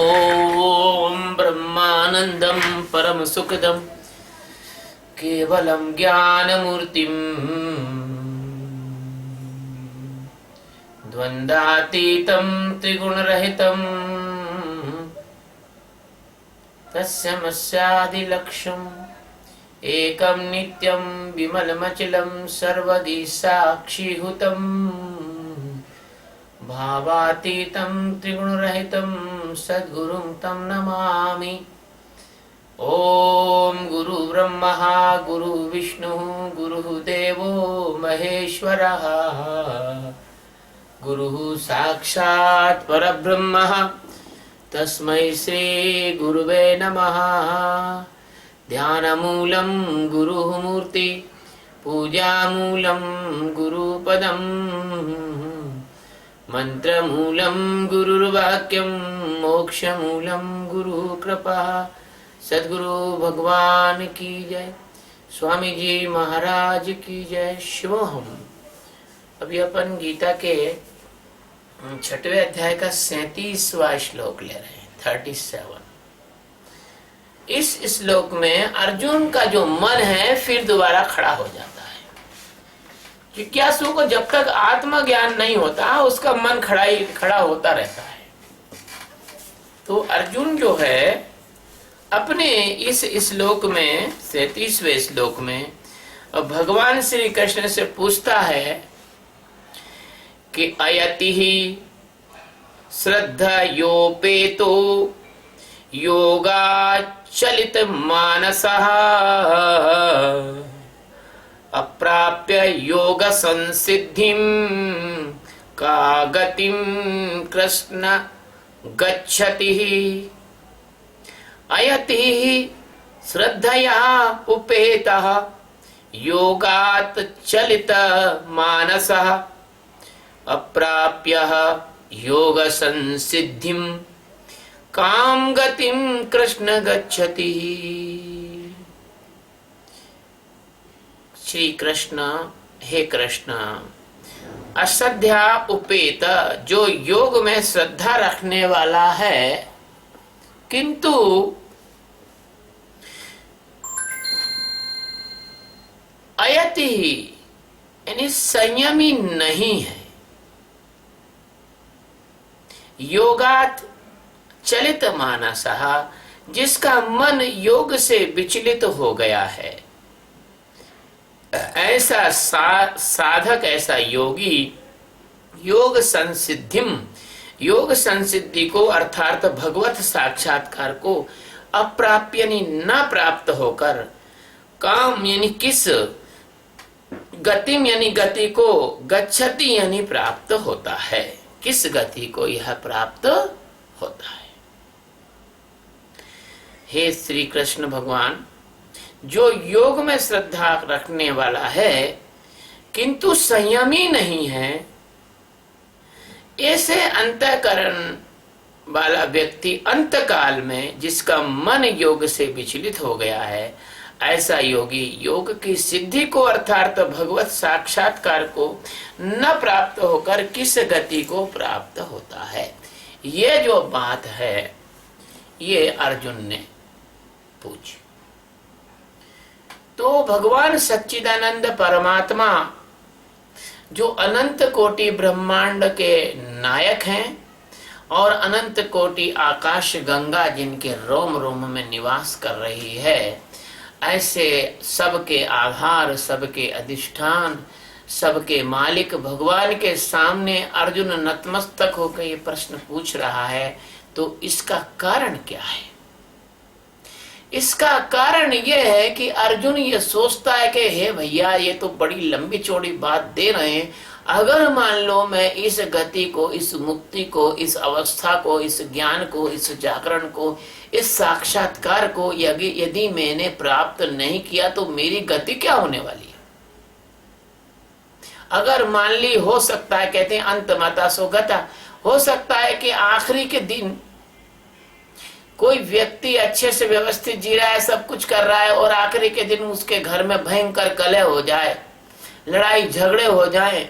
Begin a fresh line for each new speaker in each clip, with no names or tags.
ओम ब्रह्मानंदं परम सुखदं केवलं ज्ञानमूर्तिं द्वन्द्वातीतं त्रिगुणरहितं तस्मैवादिलक्ष्यम् एकं नित्यं विमलमचलं सर्वदि साक्षीभूतं भावातीतं त्रिगुणरहितं सद्गुरुं तं नमामि। ओम गुरु ब्रह्मा गुरु विष्णु गुरु देवो महेश्वरः गुरुः साक्षात् परब्रह्म तस्मै श्री गुरुवे नमः। ध्यानमूलं गुरुः मूर्ति पूजामूलं गुरुपदं मंत्रमूलं गुरुर्वाक्यं मोक्षमूलं गुरुकृपा। सद्गुरु भगवान की जय, स्वामी जी महाराज की जय। शिवोहम। अभी अपन गीता के 6वें अध्याय का 37वां श्लोक ले रहे हैं, 37। इस श्लोक में अर्जुन का जो मन है फिर दोबारा खड़ा हो जाता है। जिज्ञासु को जब तक आत्मज्ञान नहीं होता उसका मन खड़ा होता रहता है। तो अर्जुन जो है अपने इस श्लोक में 37वें श्लोक में भगवान श्री कृष्ण से पूछता है कि अयति ही श्रद्धा योपेतो योगाचलित मानसः अप्राप्य योग संसिद्धिं का गतिं कृष्ण गच्छति। अयति श्रद्धया उपेतः योगात् चलित मानसः अप्राप्य योग संसिद्धिं काम गतिं कृष्ण गच्छति। श्री कृष्ण, हे कृष्ण, अश्रद्धा उपेत जो योग में श्रद्धा रखने वाला है किंतु अयति यानी संयमी नहीं है, योगात चलित मानसः जिसका मन योग से विचलित हो गया है, ऐसा साधक, ऐसा योगी योग संसिद्धिम, योग संसिद्धि को अर्थात भगवत साक्षात्कार को अप्राप्य यानी न प्राप्त होकर काम यानी किस गतिम यानी गति को गच्छति यानी प्राप्त होता है। किस गति को यह प्राप्त होता है। हे श्री कृष्ण भगवान, जो योग में श्रद्धा रखने वाला है किंतु संयमी नहीं है, ऐसे अंतःकरण वाला व्यक्ति अंतकाल में जिसका मन योग से विचलित हो गया है, ऐसा योगी योग की सिद्धि को अर्थात भगवत साक्षात्कार को न प्राप्त होकर किस गति को प्राप्त होता है। ये जो बात है ये अर्जुन ने पूछी। तो भगवान सच्चिदानंद परमात्मा जो अनंत कोटि ब्रह्मांड के नायक हैं और अनंत कोटि आकाश गंगा जिनके रोम रोम में निवास कर रही है, ऐसे सबके आधार, सबके अधिष्ठान, सबके मालिक भगवान के सामने अर्जुन नतमस्तक होकर ये प्रश्न पूछ रहा है। तो इसका कारण क्या है? इसका कारण यह है कि अर्जुन ये सोचता है कि हे भैया, ये तो बड़ी लंबी चौड़ी बात दे रहे हैं, अगर मान लो मैं इस गति को, इस मुक्ति को, इस अवस्था को, इस ज्ञान को, इस जागरण को, इस साक्षात्कार को यदि मैंने प्राप्त नहीं किया तो मेरी गति क्या होने वाली है। अगर मान ली, हो सकता है, कहते हैं अंत मता सो गता, हो सकता है कि आखिरी के दिन कोई व्यक्ति अच्छे से व्यवस्थित जी रहा है, सब कुछ कर रहा है, और आखिरी के दिन उसके घर में भयंकर कलह हो जाए, लड़ाई झगड़े हो जाए,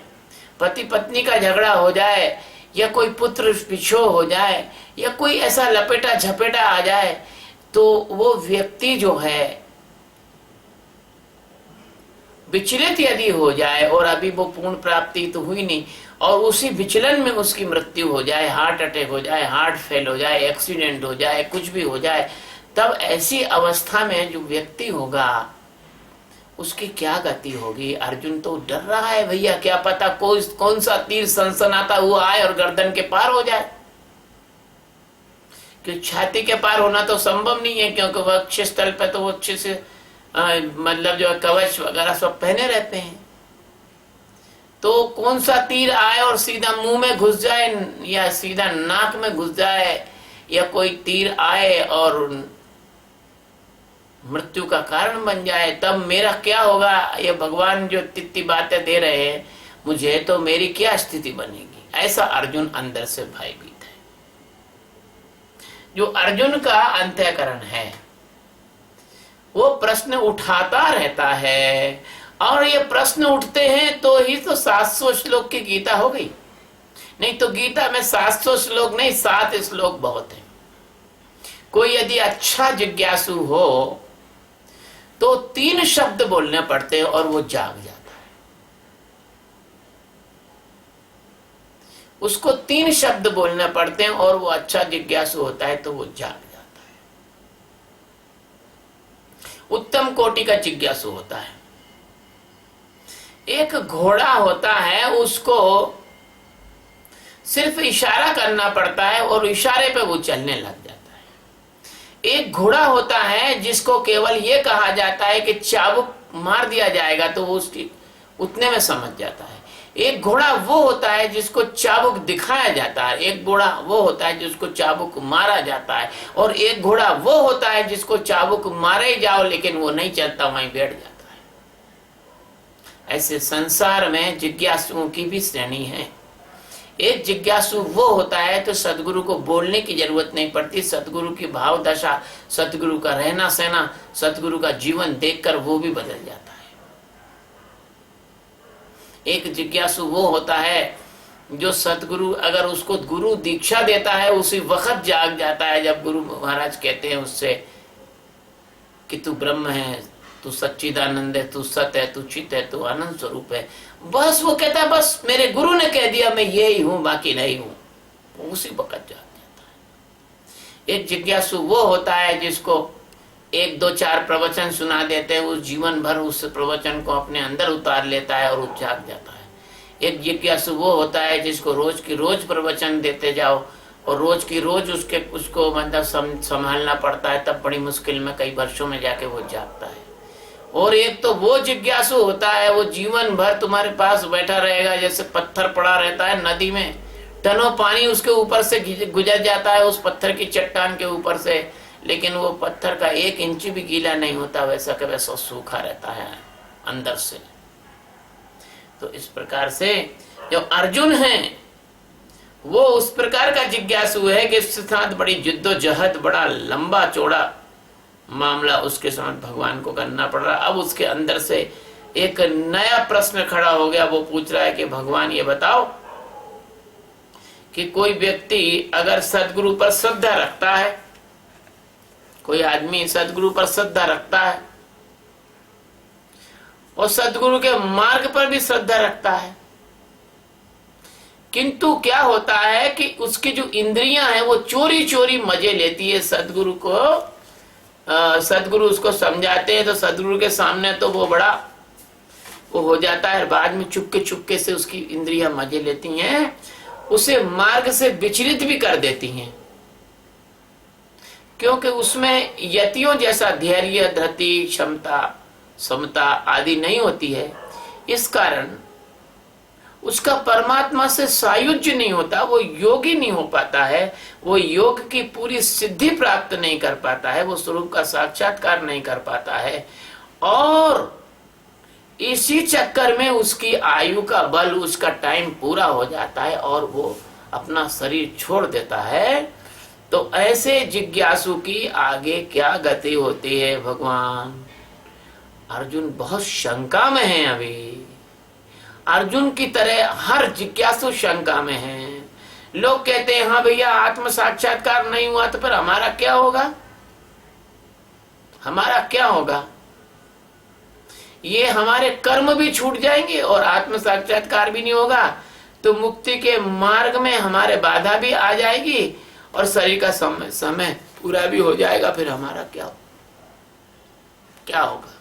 पति पत्नी का झगड़ा हो जाए, या कोई पुत्र पिछो हो जाए या कोई ऐसा लपेटा झपेटा आ जाए, तो वो व्यक्ति जो है विचलित यदि हो जाए, और अभी वो पूर्ण प्राप्ति तो हुई नहीं, और उसी विचलन में उसकी मृत्यु हो जाए, हार्ट अटैक हो जाए, हार्ट फेल हो जाए, एक्सीडेंट हो जाए, कुछ भी हो जाए, तब ऐसी अवस्था में जो व्यक्ति होगा उसकी क्या गति होगी। अर्जुन तो डर रहा है, भैया क्या पता कौन सा तीर सनसनाता हुआ आए और गर्दन के पार हो जाए। क्योंकि छाती के पार होना तो संभव नहीं है, क्योंकि वक्ष स्थल पे तो वो अच्छे से मतलब जो कवच वगैरह सब पहने रहते हैं। तो कौन सा तीर आए और सीधा मुंह में घुस जाए या सीधा नाक में घुस जाए, या कोई तीर आए और मृत्यु का कारण बन जाए, तब मेरा क्या होगा। ये भगवान जो इतनी बातें दे रहे हैं मुझे, तो मेरी क्या स्थिति बनेगी। ऐसा अर्जुन अंदर से भयभीत है। जो अर्जुन का अंतःकरण है वो प्रश्न उठाता रहता है, और ये प्रश्न उठते हैं तो ही तो 700 श्लोक की गीता हो गई। नहीं तो गीता में 700 श्लोक नहीं, 7 श्लोक बहुत है। कोई यदि अच्छा जिज्ञासु हो तो 3 शब्द बोलने पड़ते हैं और वो जाग जाता है। उसको 3 शब्द बोलने पड़ते हैं और वो अच्छा जिज्ञासु होता है, तो वो जाग जाता है, उत्तम कोटि का जिज्ञासु होता है। एक घोड़ा होता है, उसको सिर्फ इशारा करना पड़ता है और इशारे पे वो चलने लग जाता है। एक घोड़ा होता है जिसको केवल ये कहा जाता है कि चाबुक मार दिया जाएगा तो वो उसकी उतने में समझ जाता है। एक घोड़ा वो होता है जिसको चाबुक दिखाया जाता है, एक घोड़ा वो होता है जिसको चाबुक मारा जाता है, और एक घोड़ा वो होता है जिसको चाबुक मारे जाओ लेकिन वो नहीं चलता, वहीं बैठ जाता है। ऐसे संसार में जिज्ञासुओं की भी श्रेणी है। एक जिज्ञासु वो होता है तो सदगुरु को बोलने की जरूरत नहीं पड़ती। सदगुरु की भाव दशा, सदगुरु का रहना सहना, सदगुरु का जीवन देखकर वो भी बदल जाता है। एक जिज्ञासु वो होता है जो सतगुरु अगर उसको गुरु दीक्षा देता है उसी वक्त जाग जाता है, जब गुरु महाराज कहते हैं उससे कि तू ब्रह्म है, तू सच्चिदानंद है, तू सत है, तू चित है, तू आनंद स्वरूप है। बस वो कहता है बस मेरे गुरु ने कह दिया मैं यही हूं, बाकी नहीं हूं। उसी वक्त जाग जाता है। एक जिज्ञासु वो होता है जिसको 1 2 4 प्रवचन सुना देते हैं, उस जीवन भर उस प्रवचन को अपने अंदर उतार लेता है और वो जाग जाता है। एक जिज्ञासु वो होता है जिसको रोज की रोज प्रवचन देते जाओ और रोज की रोज उसको मतलब संभालना पड़ता है, तब बड़ी मुश्किल में कई वर्षों में जाके वो जागता है। और एक तो वो जिज्ञासु होता है वो जीवन भर तुम्हारे पास बैठा रहेगा, जैसे पत्थर पड़ा रहता है नदी में, टनों पानी उसके ऊपर से गुजर जाता है, उस पत्थर की चट्टान के ऊपर से, लेकिन वो पत्थर का 1 इंच भी गीला नहीं होता, वैसा का वैसा सूखा रहता है अंदर से। तो इस प्रकार से जो अर्जुन है वो उस प्रकार का जिज्ञासु है कि इसके साथ बड़ी जिद्दोजहद, बड़ा लंबा चौड़ा मामला उसके साथ भगवान को करना पड़ रहा। अब उसके अंदर से एक नया प्रश्न खड़ा हो गया। वो पूछ रहा है कि भगवान ये बताओ कि कोई व्यक्ति अगर सदगुरु पर श्रद्धा रखता है, कोई आदमी सदगुरु पर श्रद्धा रखता है और सदगुरु के मार्ग पर भी श्रद्धा रखता है, किंतु क्या होता है कि उसकी जो इंद्रियां हैं वो चोरी चोरी मजे लेती है सदगुरु को। सदगुरु उसको समझाते हैं तो सदगुरु के सामने तो वो बड़ा वो हो जाता है, बाद में चुपके से उसकी इंद्रियां मजे लेती हैं, उसे मार्ग से विचलित भी कर देती हैं, क्योंकि उसमें यतियों जैसा धैर्य, धृति, क्षमता, समता आदि नहीं होती है। इस कारण उसका परमात्मा से सायुज्य नहीं होता, वो योगी नहीं हो पाता है, वो योग की पूरी सिद्धि प्राप्त नहीं कर पाता है, वो स्वरूप का साक्षात्कार नहीं कर पाता है, और इसी चक्कर में उसकी आयु का बल, उसका टाइम पूरा हो जाता है और वो अपना शरीर छोड़ देता है। तो ऐसे जिज्ञासु की आगे क्या गति होती है भगवान? अर्जुन बहुत शंका में है। अभी अर्जुन की तरह हर जिज्ञासु शंका में है, लोग कहते हैं हाँ भैया आत्म साक्षात्कार नहीं हुआ तो फिर हमारा क्या होगा, हमारा क्या होगा? ये हमारे कर्म भी छूट जाएंगे और आत्म साक्षात्कार भी नहीं होगा, तो मुक्ति के मार्ग में हमारे बाधा भी आ जाएगी और शरीर का समय पूरा भी हो जाएगा। फिर हमारा क्या होगा?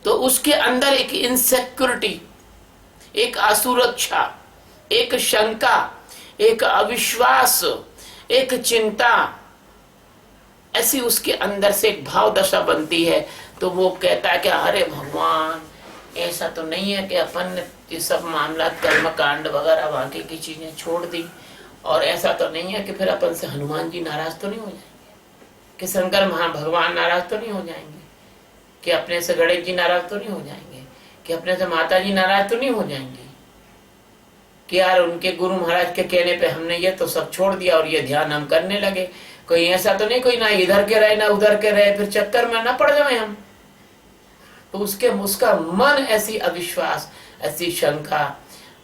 तो उसके अंदर एक इनसिक्योरिटी, एक असुरक्षा, एक शंका, एक अविश्वास, एक चिंता, ऐसी उसके अंदर से एक भाव दशा बनती है। तो वो कहता है कि अरे भगवान, ऐसा तो नहीं है कि अपन ने ये सब मामला कर्म कांड वगैरह बाकी की चीजें छोड़ दी, और ऐसा तो नहीं है कि फिर अपन से हनुमान जी नाराज तो नहीं हो जाएंगे, कि शंकर भगवान नाराज तो नहीं हो जाएंगे, कि अपने से गणेश जी नाराज तो नहीं हो जाएंगे, कि अपने से माता जी नाराज तो नहीं हो जाएंगे, कि यार उनके गुरु महाराज के कहने पे हमने ये तो सब छोड़ दिया और ये ध्यान हम करने लगे। कोई ऐसा तो नहीं, कोई ना इधर के रहे ना उधर के रहे, फिर चक्कर में ना पड़ जाए हम। तो उसका मन ऐसी अविश्वास, ऐसी शंका,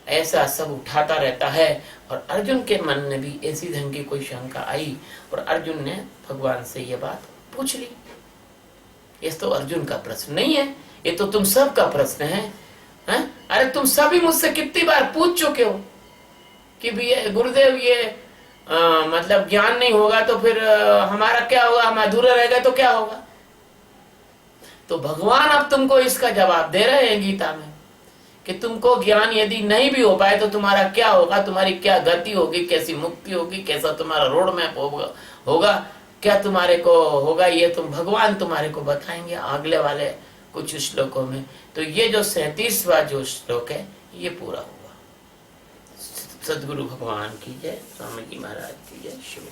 ऐसा सब उठाता रहता है। और अर्जुन के मन में भी ऐसी ढंग की कोई शंका आई और अर्जुन ने भगवान से ये बात पूछ ली। ये तो अर्जुन का प्रश्न नहीं है, ये तो तुम सब का प्रश्न है। अरे तुम सभी मुझसे कितनी बार पूछ चुके हो कि भी गुरुदेव ये मतलब ज्ञान नहीं होगा तो फिर हमारा क्या होगा, हम अधूरे रह गए तो क्या होगा? तो भगवान अब तुमको इसका जवाब दे रहे हैं गीता में कि तुमको ज्ञान यदि नहीं भी हो पाए तो तुम्हारा क्या होगा, तुम्हारी क्या गति होगी, कैसी मुक्ति होगी, कैसा तुम्हारा रोड मैप होगा, क्या तुम्हारे को होगा, ये तुम भगवान तुम्हारे को बताएंगे अगले वाले कुछ श्लोकों में। तो ये जो 37वां जो श्लोक है ये पूरा हुआ। सदगुरु भगवान की जय, स्वामी जी महाराज की जय। शिव।